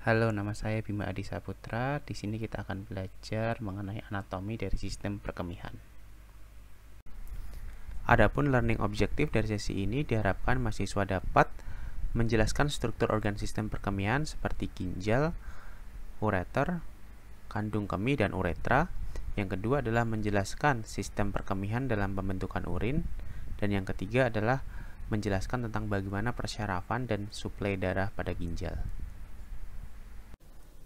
Halo, nama saya Bima Adi Saputra. Di sini kita akan belajar mengenai anatomi dari sistem perkemihan. Adapun learning objektif dari sesi ini diharapkan mahasiswa dapat menjelaskan struktur organ sistem perkemihan seperti ginjal, ureter, kandung kemih, dan uretra. Yang kedua adalah menjelaskan sistem perkemihan dalam pembentukan urin. Dan yang ketiga adalah menjelaskan tentang bagaimana persyarafan dan suplai darah pada ginjal.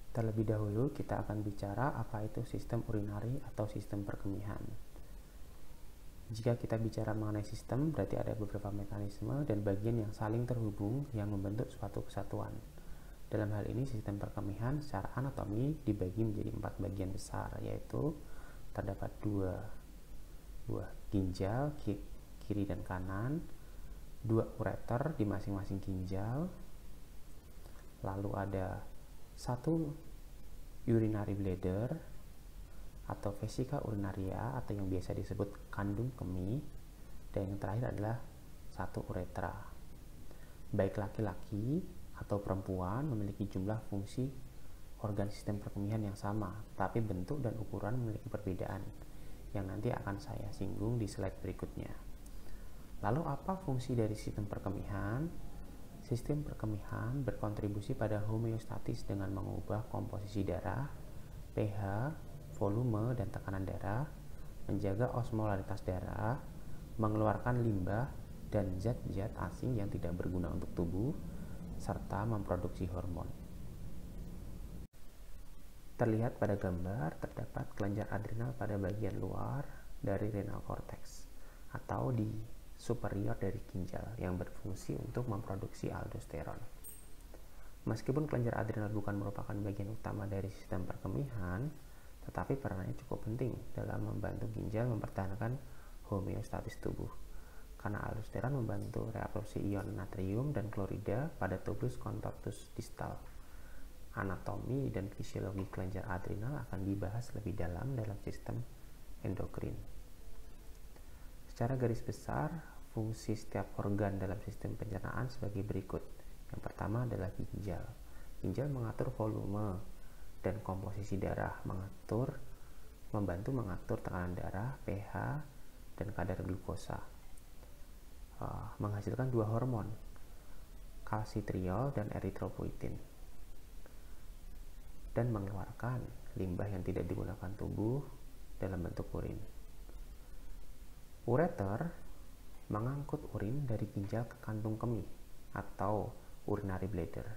Terlebih dahulu kita akan bicara apa itu sistem urinari atau sistem perkemihan. Jika kita bicara mengenai sistem, berarti ada beberapa mekanisme dan bagian yang saling terhubung yang membentuk suatu kesatuan. Dalam hal ini, sistem perkemihan secara anatomi dibagi menjadi 4 bagian besar, yaitu terdapat dua buah ginjal, kiri dan kanan, 2 ureter di masing-masing ginjal, lalu ada 1 urinary bladder atau vesica urinaria atau yang biasa disebut kandung kemih, dan yang terakhir adalah 1 uretra. Baik laki-laki atau perempuan memiliki jumlah fungsi organ sistem perkemihan yang sama, tapi bentuk dan ukuran memiliki perbedaan yang nanti akan saya singgung di slide berikutnya. Lalu apa fungsi dari sistem perkemihan? Sistem perkemihan berkontribusi pada homeostatis dengan mengubah komposisi darah, pH, volume, dan tekanan darah, menjaga osmolaritas darah, mengeluarkan limbah dan zat-zat asing yang tidak berguna untuk tubuh, serta memproduksi hormon. Terlihat pada gambar, terdapat kelenjar adrenal pada bagian luar dari renal cortex atau di superior dari ginjal yang berfungsi untuk memproduksi aldosteron. Meskipun kelenjar adrenal bukan merupakan bagian utama dari sistem perkemihan, tetapi perannya cukup penting dalam membantu ginjal mempertahankan homeostatis tubuh. Karena aldosteron membantu reabsorpsi ion natrium dan klorida pada tubulus contortus distal. Anatomi dan fisiologi kelenjar adrenal akan dibahas lebih dalam sistem endokrin. Secara garis besar, fungsi setiap organ dalam sistem pencernaan sebagai berikut. Yang pertama adalah ginjal. Ginjal mengatur volume dan komposisi darah, membantu mengatur tekanan darah, pH, dan kadar glukosa. Menghasilkan 2 hormon, kalsitriol dan eritropoietin, dan mengeluarkan limbah yang tidak digunakan tubuh dalam bentuk urin. Ureter mengangkut urin dari ginjal ke kandung kemih atau urinary bladder.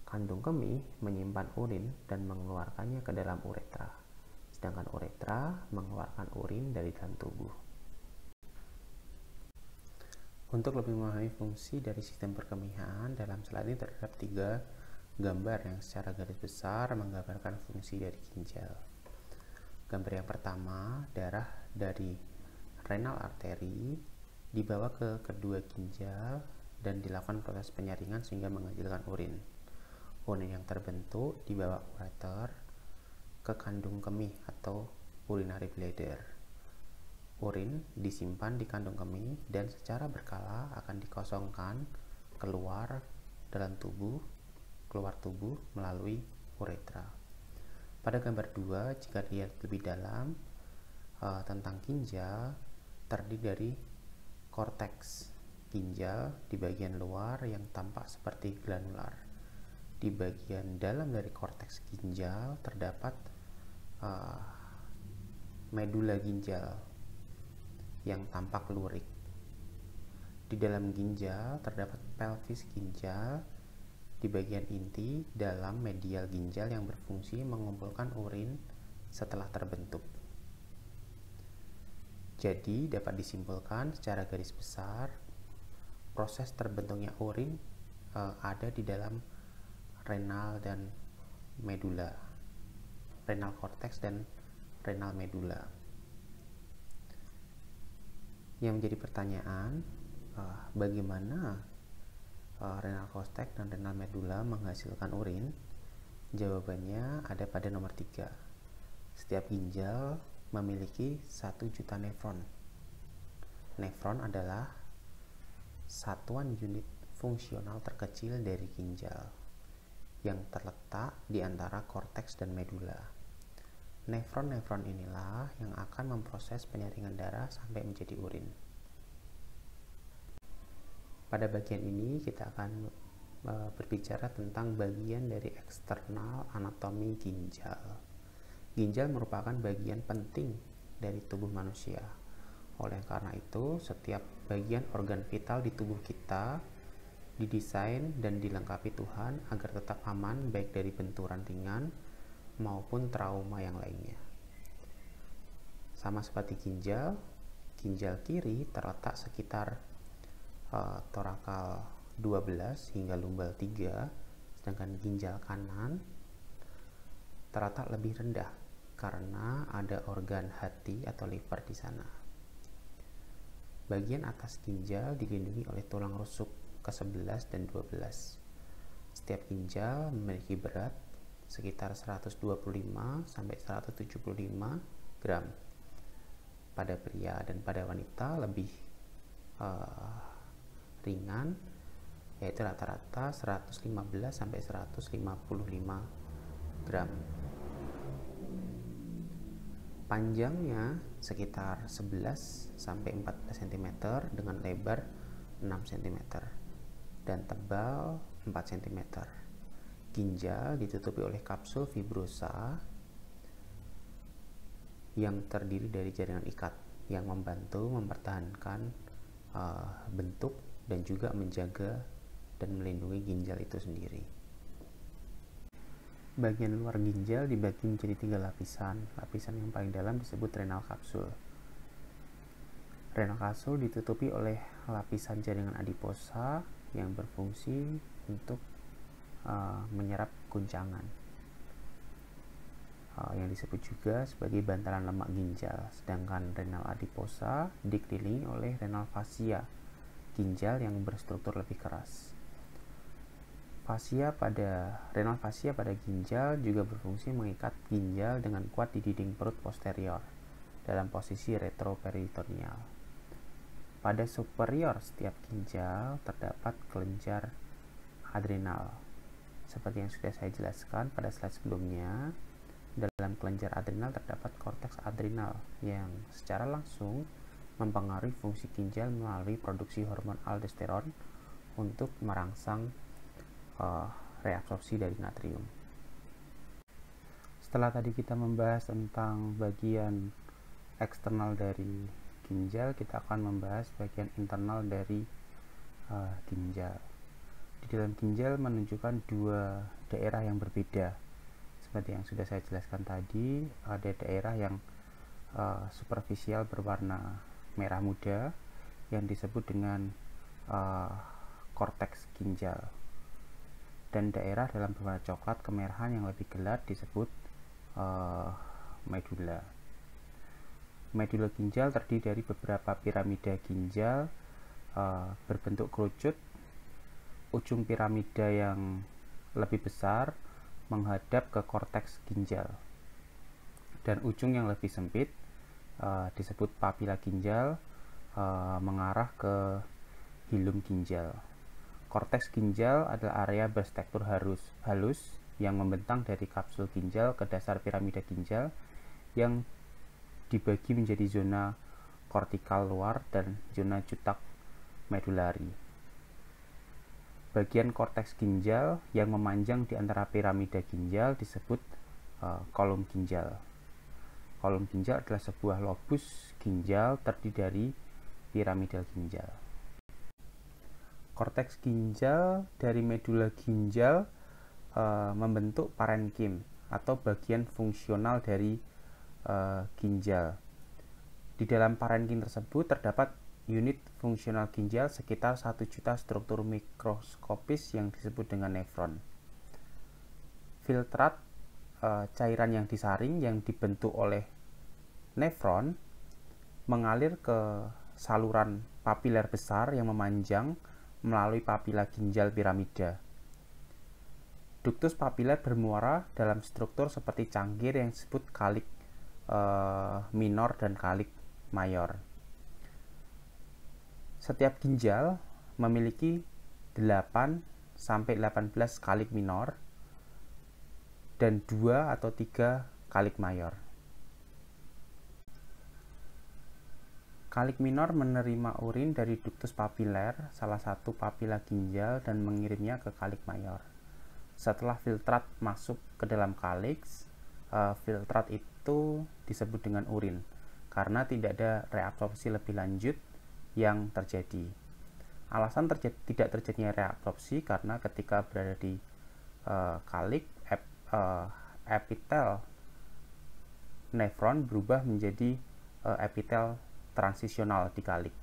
Kandung kemih menyimpan urin dan mengeluarkannya ke dalam uretra, sedangkan uretra mengeluarkan urin dari dalam tubuh. Untuk lebih memahami fungsi dari sistem perkemihan, dalam slide ini terdapat 3 gambar yang secara garis besar menggambarkan fungsi dari ginjal. Gambar yang pertama, darah dari renal arteri dibawa ke kedua ginjal dan dilakukan proses penyaringan sehingga menghasilkan urin. Urin yang terbentuk dibawa ureter ke kandung kemih atau urinary bladder. Urin disimpan di kandung kemih dan secara berkala akan dikosongkan keluar tubuh melalui uretra. Pada gambar 2, jika dilihat lebih dalam tentang ginjal, terdiri dari korteks ginjal di bagian luar yang tampak seperti granular. Di bagian dalam dari korteks ginjal terdapat medula ginjal yang tampak lurik. Di dalam ginjal terdapat pelvis ginjal di bagian inti dalam medial ginjal yang berfungsi mengumpulkan urin setelah terbentuk. Jadi dapat disimpulkan secara garis besar proses terbentuknya urin ada di dalam renal dan medula, renal cortex dan renal medula. Yang menjadi pertanyaan, bagaimana renal cortex dan renal medula menghasilkan urin? Jawabannya ada pada nomor 3. Setiap ginjal memiliki 1 juta nefron. Nefron adalah satuan unit fungsional terkecil dari ginjal. yang terletak di antara korteks dan medula. Nefron-nefron inilah yang akan memproses penyaringan darah sampai menjadi urin. Pada bagian ini kita akan berbicara tentang bagian dari eksternal anatomi ginjal. Ginjal merupakan bagian penting dari tubuh manusia. Oleh karena itu, setiap bagian organ vital di tubuh kita didesain dan dilengkapi Tuhan agar tetap aman baik dari benturan ringan maupun trauma yang lainnya. Sama seperti ginjal, ginjal kiri terletak sekitar torakal 12 hingga lumbal 3, sedangkan ginjal kanan terletak lebih rendah karena ada organ hati atau liver di sana. Bagian atas ginjal dilindungi oleh tulang rusuk ke-11 dan 12. Setiap ginjal memiliki berat sekitar 125 sampai 175 gram. Pada pria dan pada wanita lebih ringan, yaitu rata-rata 115 sampai 155 gram. Panjangnya sekitar 11 sampai 14 cm dengan lebar 6 cm dan tebal 4 cm. Ginjal ditutupi oleh kapsul fibrosa yang terdiri dari jaringan ikat yang membantu mempertahankan bentuk dan juga menjaga dan melindungi ginjal itu sendiri. Bagian luar ginjal dibagi menjadi 3 lapisan. Lapisan yang paling dalam disebut renal kapsul. Renal kapsul ditutupi oleh lapisan jaringan adiposa yang berfungsi untuk menyerap guncangan, yang disebut juga sebagai bantalan lemak ginjal. Sedangkan renal adiposa dikelilingi oleh renal fascia, ginjal yang berstruktur lebih keras. Renal fascia pada ginjal juga berfungsi mengikat ginjal dengan kuat di dinding perut posterior dalam posisi retroperitoneal. Pada superior setiap ginjal terdapat kelenjar adrenal. Seperti yang sudah saya jelaskan pada slide sebelumnya, dalam kelenjar adrenal terdapat korteks adrenal yang secara langsung mempengaruhi fungsi ginjal melalui produksi hormon aldosteron untuk merangsang reabsorpsi dari natrium. Setelah tadi kita membahas tentang bagian eksternal dari ginjal, kita akan membahas bagian internal dari ginjal. Di dalam ginjal menunjukkan dua daerah yang berbeda. Seperti yang sudah saya jelaskan tadi, ada daerah yang superficial berwarna merah muda yang disebut dengan korteks ginjal, dan daerah dalam berwarna coklat kemerahan yang lebih gelap disebut medula. Medula ginjal terdiri dari beberapa piramida ginjal berbentuk kerucut. Ujung piramida yang lebih besar menghadap ke korteks ginjal, dan ujung yang lebih sempit disebut papila ginjal mengarah ke hilum ginjal. Korteks ginjal adalah area berstruktur halus yang membentang dari kapsul ginjal ke dasar piramida ginjal yang dibagi menjadi zona kortikal luar dan zona jutak medulari. Bagian korteks ginjal yang memanjang di antara piramida ginjal disebut kolom ginjal. Kolom ginjal adalah sebuah lobus ginjal terdiri dari piramidal ginjal. Korteks ginjal dari medula ginjal membentuk parenkim atau bagian fungsional dari ginjal. Di dalam parenkim tersebut terdapat unit fungsional ginjal sekitar 1 juta struktur mikroskopis yang disebut dengan nefron. Filtrat cairan yang disaring yang dibentuk oleh nefron mengalir ke saluran papiler besar yang memanjang melalui papila ginjal piramida. Ductus papiler bermuara dalam struktur seperti cangkir yang disebut kalik minor dan kalik mayor. Setiap ginjal memiliki 8 sampai 18 kalik minor dan 2 atau 3 kalik mayor. Kalik minor menerima urin dari ductus papiler, salah satu papila ginjal, dan mengirimnya ke kalik mayor. Setelah filtrat masuk ke dalam kaliks, filtrat itu disebut dengan urin karena tidak ada reabsorpsi lebih lanjut yang terjadi. Alasan tidak terjadinya reabsorpsi karena ketika berada di kalik, epitel nefron berubah menjadi epitel transisional di kalik.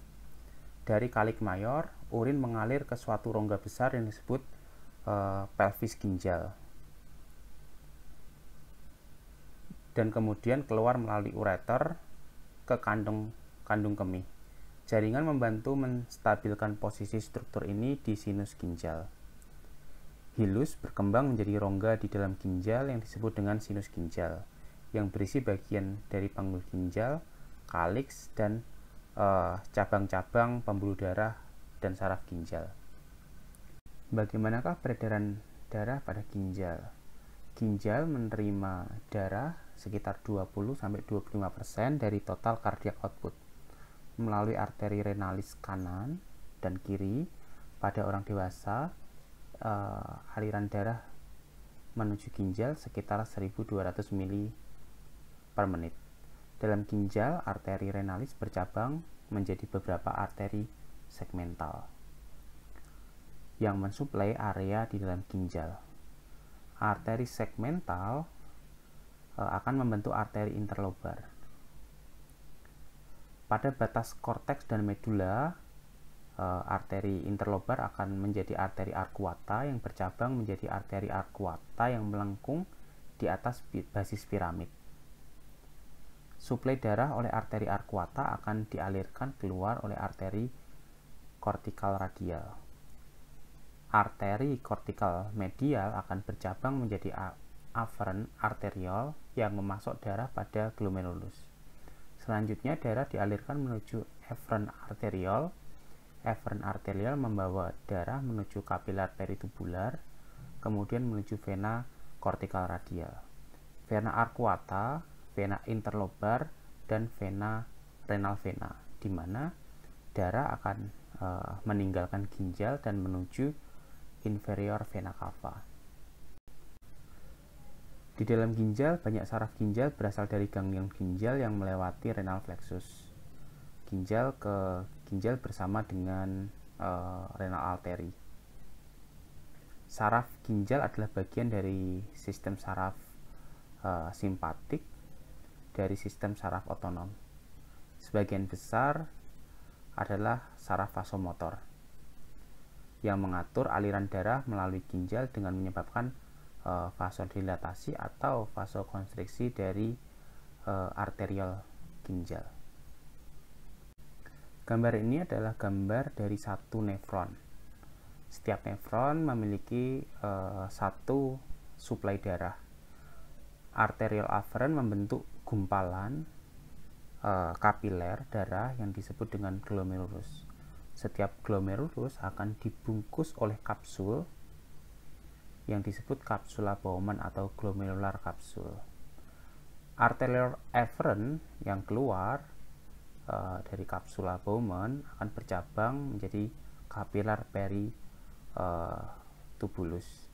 Dari kalik mayor, urin mengalir ke suatu rongga besar yang disebut pelvis ginjal, dan kemudian keluar melalui ureter ke kandung kemih. Jaringan membantu menstabilkan posisi struktur ini di sinus ginjal. Hilus berkembang menjadi rongga di dalam ginjal yang disebut dengan sinus ginjal, yang berisi bagian dari panggul ginjal, kaliks, dan cabang-cabang pembuluh darah dan saraf ginjal. Bagaimanakah peredaran darah pada ginjal? Ginjal menerima darah sekitar 20-25% dari total cardiac output melalui arteri renalis kanan dan kiri. Pada orang dewasa, aliran darah menuju ginjal sekitar 1200 ml per menit. Dalam ginjal, arteri renalis bercabang menjadi beberapa arteri segmental yang mensuplai area di dalam ginjal. Arteri segmental akan membentuk arteri interlobar. Pada batas korteks dan medula, arteri interlobar akan menjadi arteri arcuata yang bercabang menjadi arteri arcuata yang melengkung di atas basis piramid. Suplai darah oleh arteri arcuata akan dialirkan keluar oleh arteri kortikal radial. Arteri kortikal medial akan bercabang menjadi afferent arteriole yang memasok darah pada glomerulus. Selanjutnya darah dialirkan menuju efferent arteriole. Efferent arteriole membawa darah menuju kapiler peritubular, kemudian menuju vena kortikal radial, vena arcuata, vena interlobar, dan vena renal vena, di mana darah akan meninggalkan ginjal dan menuju inferior vena cava. Di dalam ginjal, banyak saraf ginjal berasal dari ganglion ginjal yang melewati renal plexus ginjal ke ginjal bersama dengan renal artery. Saraf ginjal adalah bagian dari sistem saraf simpatik dari sistem saraf otonom. Sebagian besar adalah saraf vasomotor yang mengatur aliran darah melalui ginjal dengan menyebabkan vasodilatasi atau vasokonstriksi dari arteriol ginjal. Gambar ini adalah gambar dari satu nefron. Setiap nefron memiliki satu suplai darah. Arterial afferent membentuk gumpalan kapiler darah yang disebut dengan glomerulus. Setiap glomerulus akan dibungkus oleh kapsul yang disebut kapsula Bowman atau glomerular capsule. Arterial afferent yang keluar dari kapsula Bowman akan bercabang menjadi kapiler peritubulus,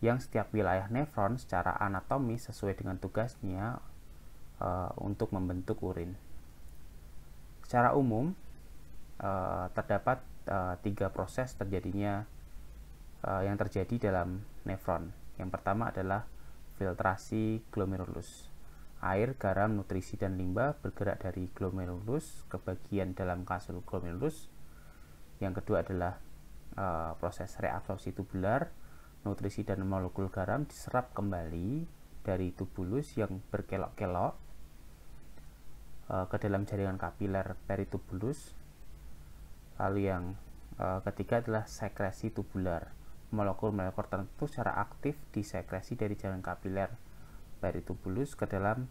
yang setiap wilayah nefron secara anatomis sesuai dengan tugasnya untuk membentuk urin. Secara umum, terdapat 3 proses terjadinya yang terjadi dalam nefron. Yang pertama adalah filtrasi glomerulus. Air, garam, nutrisi, dan limbah bergerak dari glomerulus ke bagian dalam kapsul glomerulus. Yang kedua adalah proses reabsorpsi tubular. Nutrisi dan molekul garam diserap kembali dari tubulus yang berkelok-kelok ke dalam jaringan kapiler peritubulus. Lalu yang ketiga adalah sekresi tubular. Molekul-molekul tertentu secara aktif disekresi dari jaringan kapiler peritubulus ke dalam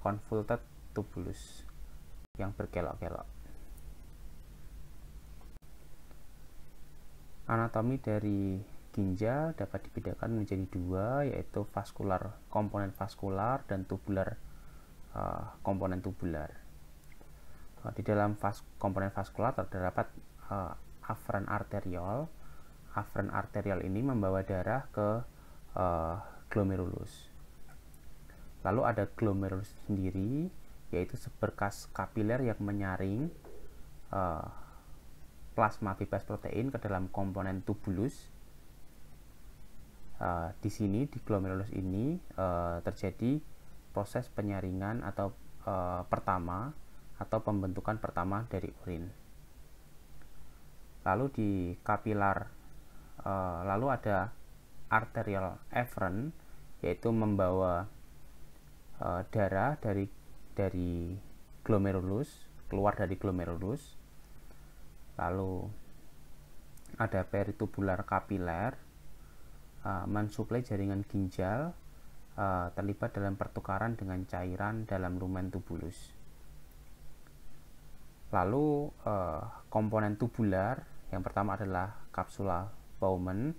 convoluted tubulus yang berkelok-kelok. Anatomi dari ginjal dapat dibedakan menjadi dua, yaitu komponen vaskular dan tubular, komponen tubular. Di dalam komponen vaskular terdapat afferent arteriole. Afferent arteriole ini membawa darah ke glomerulus. Lalu ada glomerulus sendiri, yaitu seberkas kapiler yang menyaring plasma bebas protein ke dalam komponen tubulus. Di sini di glomerulus ini terjadi proses penyaringan atau pembentukan pertama dari urin. Lalu di kapilar lalu ada arterial efferent, yaitu membawa darah dari glomerulus, keluar dari glomerulus. Lalu ada peritubular kapiler, mensuplai jaringan ginjal, terlibat dalam pertukaran dengan cairan dalam lumen tubulus. Lalu komponen tubular yang pertama adalah kapsula Bowman.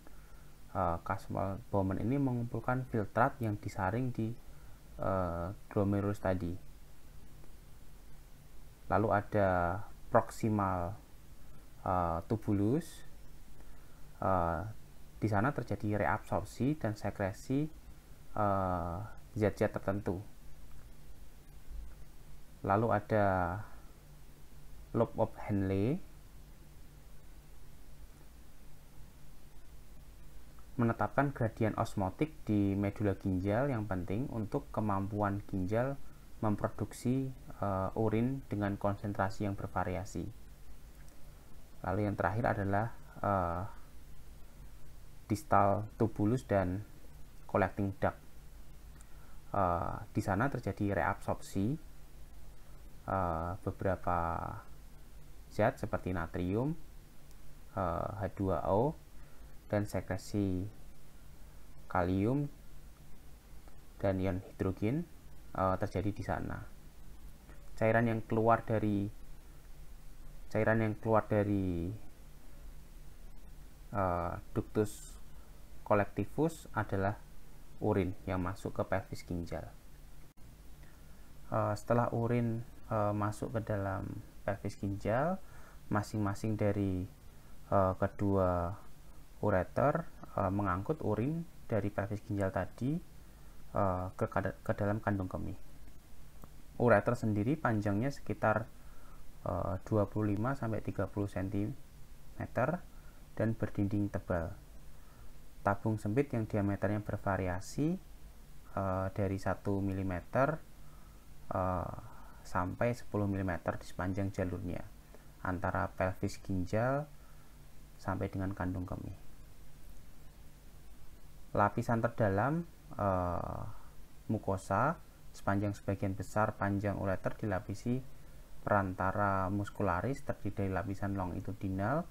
Kapsula Bowman ini mengumpulkan filtrat yang disaring di glomerulus tadi. Lalu ada proximal tubulus. Di sana terjadi reabsorpsi dan sekresi zat-zat tertentu. Lalu ada lobe of Henle, menetapkan gradien osmotik di medula ginjal yang penting untuk kemampuan ginjal memproduksi urin dengan konsentrasi yang bervariasi. Lalu yang terakhir adalah distal tubulus dan collecting duct. Di sana terjadi reabsorpsi beberapa zat seperti natrium, H2O, dan sekresi kalium dan ion hidrogen terjadi di sana. Cairan yang keluar dari ductus collectivus adalah urin yang masuk ke pelvis ginjal. Setelah urin masuk ke dalam pelvis ginjal, masing-masing dari kedua ureter mengangkut urin dari pelvis ginjal tadi ke dalam kandung kemih. Ureter sendiri panjangnya sekitar 25-30 cm dan berdinding tebal. Tabung sempit yang diameternya bervariasi dari 1 mm sampai 10 mm di sepanjang jalurnya antara pelvis ginjal sampai dengan kandung kemih. Lapisan terdalam mukosa sepanjang sebagian besar panjang ureter dilapisi perantara muscularis terdiri dari lapisan longitudinal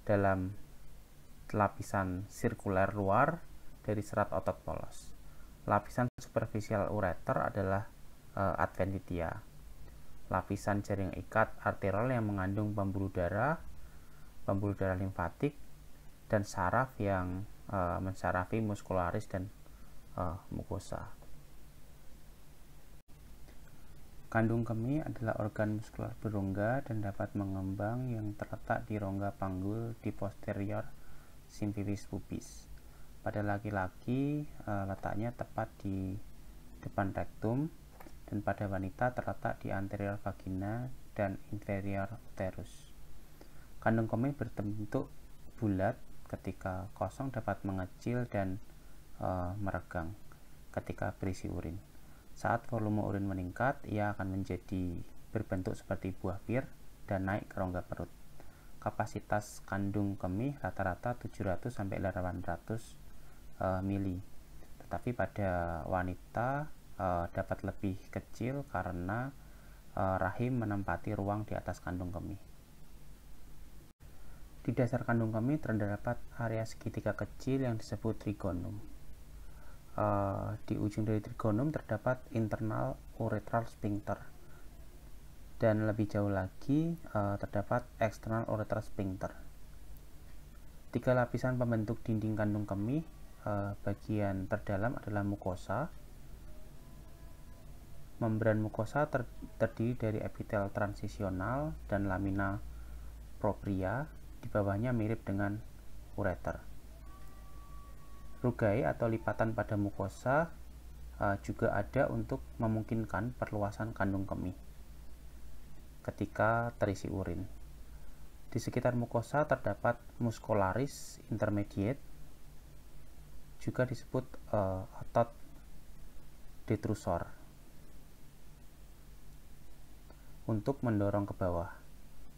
dalam lapisan sirkuler luar dari serat otot polos. Lapisan superficial ureter adalah adventitia. Lapisan jaring ikat arteriol yang mengandung pembuluh darah limfatik, dan saraf yang mensarafi muscularis dan mukosa. Kandung kemih adalah organ muskular berongga dan dapat mengembang yang terletak di rongga panggul di posterior symphysis pubis. Pada laki-laki letaknya tepat di depan rektum, dan pada wanita terletak di anterior vagina dan inferior uterus. Kandung kemih berbentuk bulat ketika kosong, dapat mengecil dan meregang ketika berisi urin. Saat volume urin meningkat, ia akan berbentuk seperti buah pir dan naik ke rongga perut. Kapasitas kandung kemih rata-rata 700-800 mili. Tetapi pada wanita dapat lebih kecil karena rahim menempati ruang di atas kandung kemih. Di dasar kandung kemih terdapat area segitiga kecil yang disebut trigonum. Di ujung dari trigonum terdapat internal urethral sphincter, dan lebih jauh lagi terdapat external urethral sphincter. Tiga lapisan pembentuk dinding kandung kemih. Bagian terdalam adalah mukosa. Membran mukosa terdiri dari epitel transisional dan lamina propria. Di bawahnya mirip dengan ureter. Rugae atau lipatan pada mukosa juga ada untuk memungkinkan perluasan kandung kemih ketika terisi urin. Di sekitar mukosa terdapat muscularis intermediate, juga disebut otot detrusor, untuk mendorong ke bawah,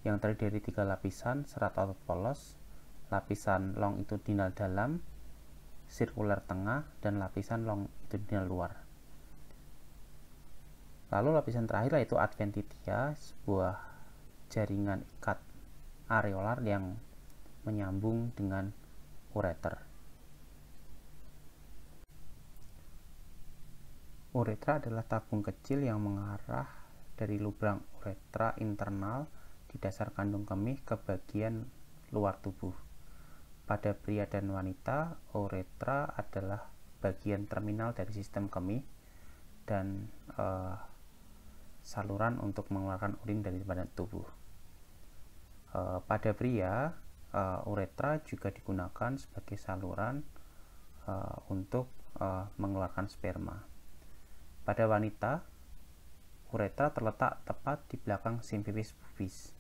yang terdiri dari 3 lapisan serat otot polos, lapisan longitudinal dalam, sirkuler tengah, dan lapisan longitudinal luar. Lalu lapisan terakhir yaitu adventitia, sebuah jaringan ikat areolar yang menyambung dengan ureter. Uretra adalah tabung kecil yang mengarah dari lubang uretra internal di dasar kandung kemih ke bagian luar tubuh. Pada pria dan wanita, uretra adalah bagian terminal dari sistem kemih dan saluran untuk mengeluarkan urin dari badan tubuh. Pada pria, uretra juga digunakan sebagai saluran untuk mengeluarkan sperma. Pada wanita, uretra terletak tepat di belakang simfifis pubis,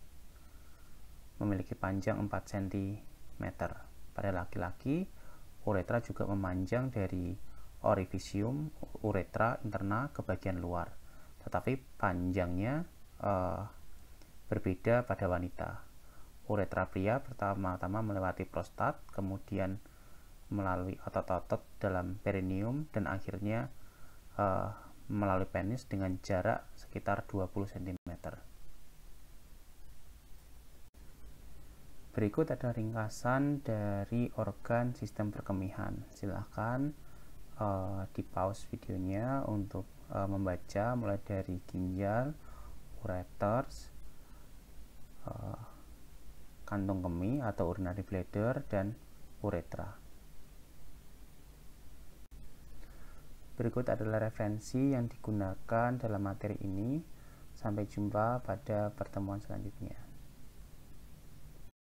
memiliki panjang 4 cm. Pada laki-laki, uretra juga memanjang dari orifisium uretra interna ke bagian luar, tetapi panjangnya berbeda pada wanita. Uretra pria pertama-tama melewati prostat, kemudian melalui otot-otot dalam perineum, dan akhirnya melalui penis dengan jarak sekitar 20 cm. Berikut ada ringkasan dari organ sistem perkemihan. Silahkan di pause videonya untuk membaca mulai dari ginjal, ureters, kantong kemih atau urinary bladder, dan uretra. Berikut adalah referensi yang digunakan dalam materi ini. Sampai jumpa pada pertemuan selanjutnya.